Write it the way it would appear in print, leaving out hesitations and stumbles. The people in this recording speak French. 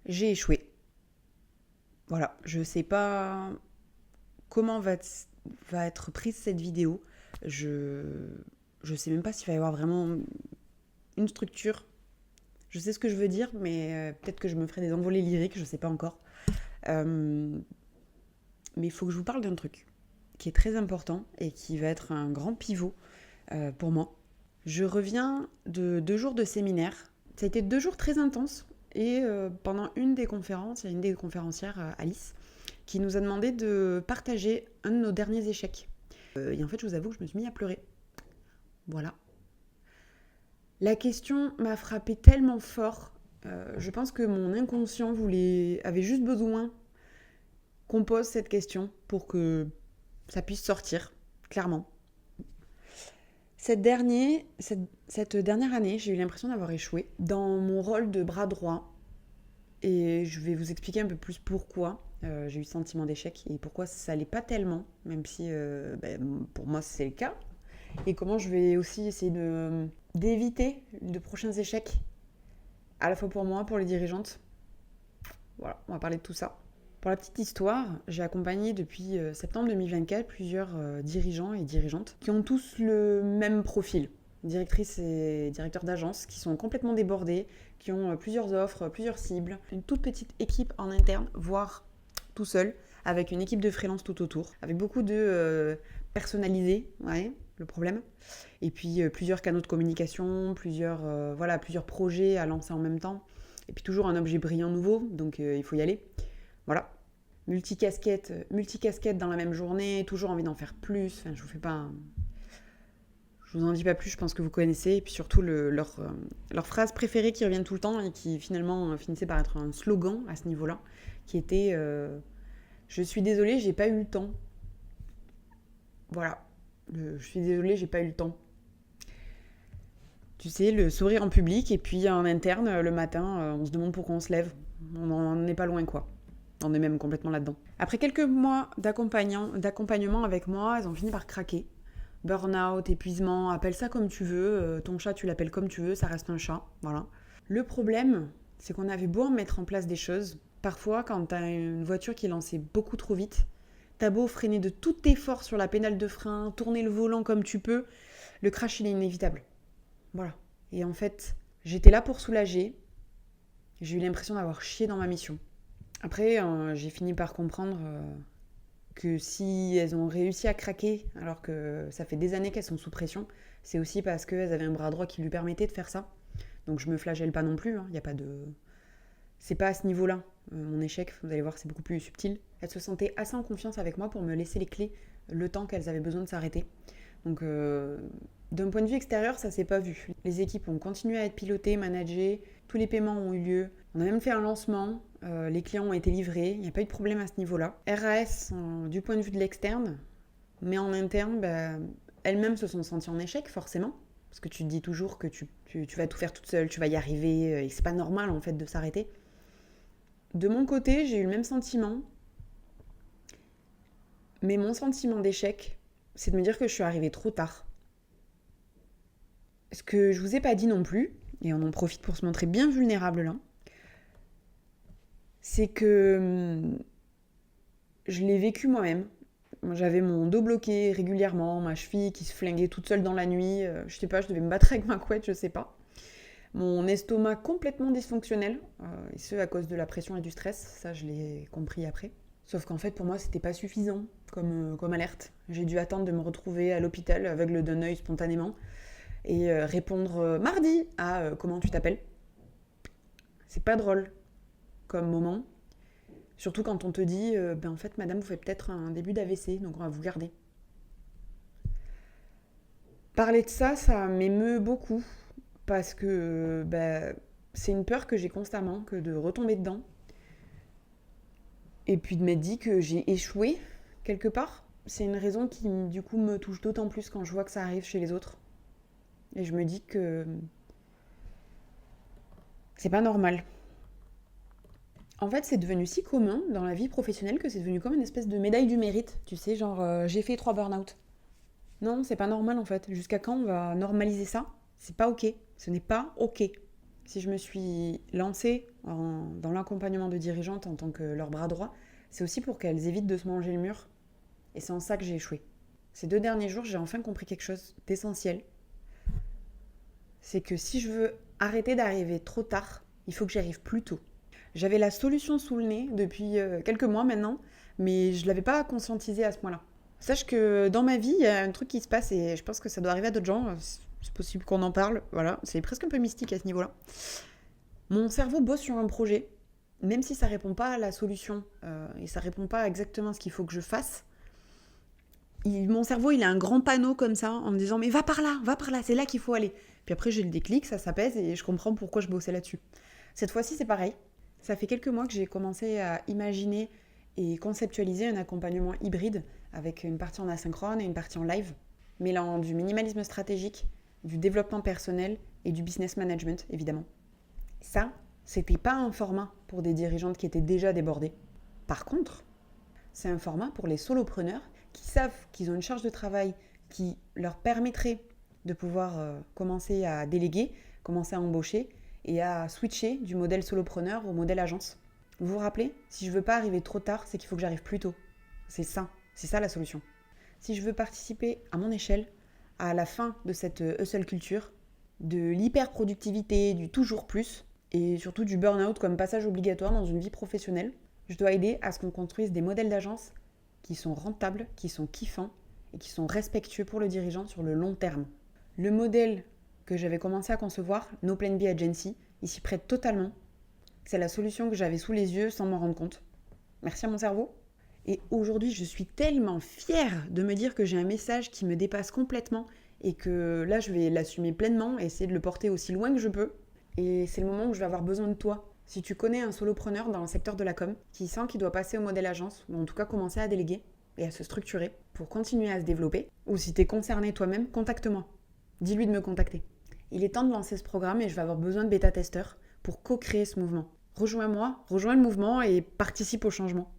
j'ai échoué. Voilà, je sais pas comment va être prise cette vidéo. Je je sais même pas s'il va y avoir vraiment une structure. Je sais ce que je veux dire, mais peut-être que je me ferai des envolées lyriques, je sais pas encore. Euh, mais il faut que je vous parle d'un truc qui est très important et qui va être un grand pivot pour moi. Je reviens de 2 jours de séminaire. Ça a été 2 jours très intenses. Et pendant une des conférences, il y a une des conférencières, Alice, qui nous a demandé de partager un de nos derniers échecs. Et en fait, je vous avoue que je me suis mis à pleurer. Voilà. La question m'a frappé tellement fort. Je pense que mon inconscient avait juste besoin qu'on pose cette question pour que ça puisse sortir, clairement. Cette dernière année, j'ai eu l'impression d'avoir échoué dans mon rôle de bras droit. Et je vais vous expliquer un peu plus pourquoi j'ai eu ce sentiment d'échec et pourquoi ça l'est pas tellement, même si pour moi c'est le cas. Et comment je vais aussi essayer d'éviter de prochains échecs, à la fois pour moi, pour les dirigeantes. Voilà, on va parler de tout ça. Pour la petite histoire, j'ai accompagné depuis septembre 2024 plusieurs dirigeants et dirigeantes qui ont tous le même profil. Directrices et directeurs d'agence qui sont complètement débordés, qui ont plusieurs offres, plusieurs cibles, une toute petite équipe en interne, voire tout seul, avec une équipe de freelance tout autour, avec beaucoup de personnalisé, ouais, le problème. Et puis plusieurs canaux de communication, plusieurs projets à lancer en même temps. Et puis toujours un objet brillant nouveau, donc il faut y aller. Voilà. Multicasquette dans la même journée, toujours envie d'en faire plus. Enfin, je vous en dis pas plus, je pense que vous connaissez. Et puis surtout leur phrase préférée qui revient tout le temps et qui finalement finissait par être un slogan à ce niveau-là, qui était je suis désolée, j'ai pas eu le temps. Voilà. Je suis désolée, j'ai pas eu le temps. Tu sais, le sourire en public et puis en interne, le matin, on se demande pourquoi on se lève. On n'en est pas loin, quoi. On est même complètement là-dedans. Après quelques mois d'accompagnement avec moi, elles ont fini par craquer. Burn-out, épuisement, appelle ça comme tu veux. Ton chat, tu l'appelles comme tu veux, ça reste un chat. Voilà. Le problème, c'est qu'on avait beau mettre en place des choses. Parfois, quand t'as une voiture qui lançait beaucoup trop vite, t'as beau freiner de tous tes forces sur la pédale de frein, tourner le volant comme tu peux, le crash, il est inévitable. Voilà. Et en fait, j'étais là pour soulager. J'ai eu l'impression d'avoir chié dans ma mission. Après, j'ai fini par comprendre que si elles ont réussi à craquer, alors que ça fait des années qu'elles sont sous pression, c'est aussi parce qu'elles avaient un bras droit qui lui permettait de faire ça. Donc je me flagelle pas non plus, hein, y a pas de... C'est pas à ce niveau-là, mon échec, vous allez voir, c'est beaucoup plus subtil. Elles se sentaient assez en confiance avec moi pour me laisser les clés le temps qu'elles avaient besoin de s'arrêter. Donc d'un point de vue extérieur, ça s'est pas vu. Les équipes ont continué à être pilotées, managées, tous les paiements ont eu lieu. On a même fait un lancement, les clients ont été livrés, il n'y a pas eu de problème à ce niveau-là. RAS, du point de vue de l'externe, mais en interne, elles-mêmes se sont senties en échec, forcément. Parce que tu te dis toujours que tu vas tout faire toute seule, tu vas y arriver, et c'est pas normal en fait de s'arrêter. De mon côté, j'ai eu le même sentiment, mais mon sentiment d'échec, c'est de me dire que je suis arrivée trop tard. Ce que je vous ai pas dit non plus, et on en profite pour se montrer bien vulnérable là, c'est que je l'ai vécu moi-même. J'avais mon dos bloqué régulièrement, ma cheville qui se flinguait toute seule dans la nuit, je sais pas, je devais me battre avec ma couette, je sais pas. Mon estomac complètement dysfonctionnel, et ce à cause de la pression et du stress, ça je l'ai compris après. Sauf qu'en fait pour moi c'était pas suffisant comme alerte. J'ai dû attendre de me retrouver à l'hôpital aveugle d'un œil spontanément et répondre mardi à comment tu t'appelles. C'est pas drôle comme moment. Surtout quand on te dit en fait madame vous faites peut-être un début d'AVC donc on va vous garder. Parler de ça, ça m'émeut beaucoup parce que c'est une peur que j'ai constamment, que de retomber dedans. Et puis de m'être dit que j'ai échoué quelque part. C'est une raison qui du coup me touche d'autant plus quand je vois que ça arrive chez les autres. Et je me dis que c'est pas normal. En fait, c'est devenu si commun dans la vie professionnelle que c'est devenu comme une espèce de médaille du mérite. Tu sais, genre j'ai fait 3 burn-out. Non, c'est pas normal en fait. Jusqu'à quand on va normaliser ça? C'est pas ok. Ce n'est pas ok. Si je me suis lancée dans l'accompagnement de dirigeantes en tant que leur bras droit, c'est aussi pour qu'elles évitent de se manger le mur. Et c'est en ça que j'ai échoué. Ces 2 derniers jours, j'ai enfin compris quelque chose d'essentiel. C'est que si je veux arrêter d'arriver trop tard, il faut que j'y arrive plus tôt. J'avais la solution sous le nez depuis quelques mois maintenant, mais je ne l'avais pas conscientisée à ce point-là. Sache que dans ma vie, il y a un truc qui se passe et je pense que ça doit arriver à d'autres gens. C'est possible qu'on en parle. Voilà, c'est presque un peu mystique à ce niveau-là. Mon cerveau bosse sur un projet, même si ça répond pas à la solution et ça répond pas exactement à ce qu'il faut que je fasse. Mon cerveau, il a un grand panneau comme ça en me disant mais va par là, c'est là qu'il faut aller. Puis après, j'ai le déclic, ça s'apaise et je comprends pourquoi je bossais là-dessus. Cette fois-ci, c'est pareil. Ça fait quelques mois que j'ai commencé à imaginer et conceptualiser un accompagnement hybride avec une partie en asynchrone et une partie en live, mêlant du minimalisme stratégique, du développement personnel et du business management, évidemment. Ça, c'était pas un format pour des dirigeantes qui étaient déjà débordées. Par contre, c'est un format pour les solopreneurs qui savent qu'ils ont une charge de travail qui leur permettrait de pouvoir commencer à déléguer, commencer à embaucher et à switcher du modèle solopreneur au modèle agence. Vous vous rappelez, si je veux pas arriver trop tard, c'est qu'il faut que j'arrive plus tôt. C'est ça la solution. Si je veux participer à mon échelle à la fin de cette hustle culture, de l'hyper-productivité, du toujours plus, et surtout du burn-out comme passage obligatoire dans une vie professionnelle, je dois aider à ce qu'on construise des modèles d'agence qui sont rentables, qui sont kiffants et qui sont respectueux pour le dirigeant sur le long terme. Le modèle que j'avais commencé à concevoir, No Plan B Agency, il s'y prête totalement. C'est la solution que j'avais sous les yeux sans m'en rendre compte. Merci à mon cerveau. Et aujourd'hui, je suis tellement fière de me dire que j'ai un message qui me dépasse complètement et que là, je vais l'assumer pleinement et essayer de le porter aussi loin que je peux. Et c'est le moment où je vais avoir besoin de toi. Si tu connais un solopreneur dans le secteur de la com qui sent qu'il doit passer au modèle agence, ou en tout cas commencer à déléguer et à se structurer pour continuer à se développer, ou si tu es concerné toi-même, contacte-moi. Dis-lui de me contacter. Il est temps de lancer ce programme et je vais avoir besoin de bêta-testeurs pour co-créer ce mouvement. Rejoins-moi, rejoins le mouvement et participe au changement.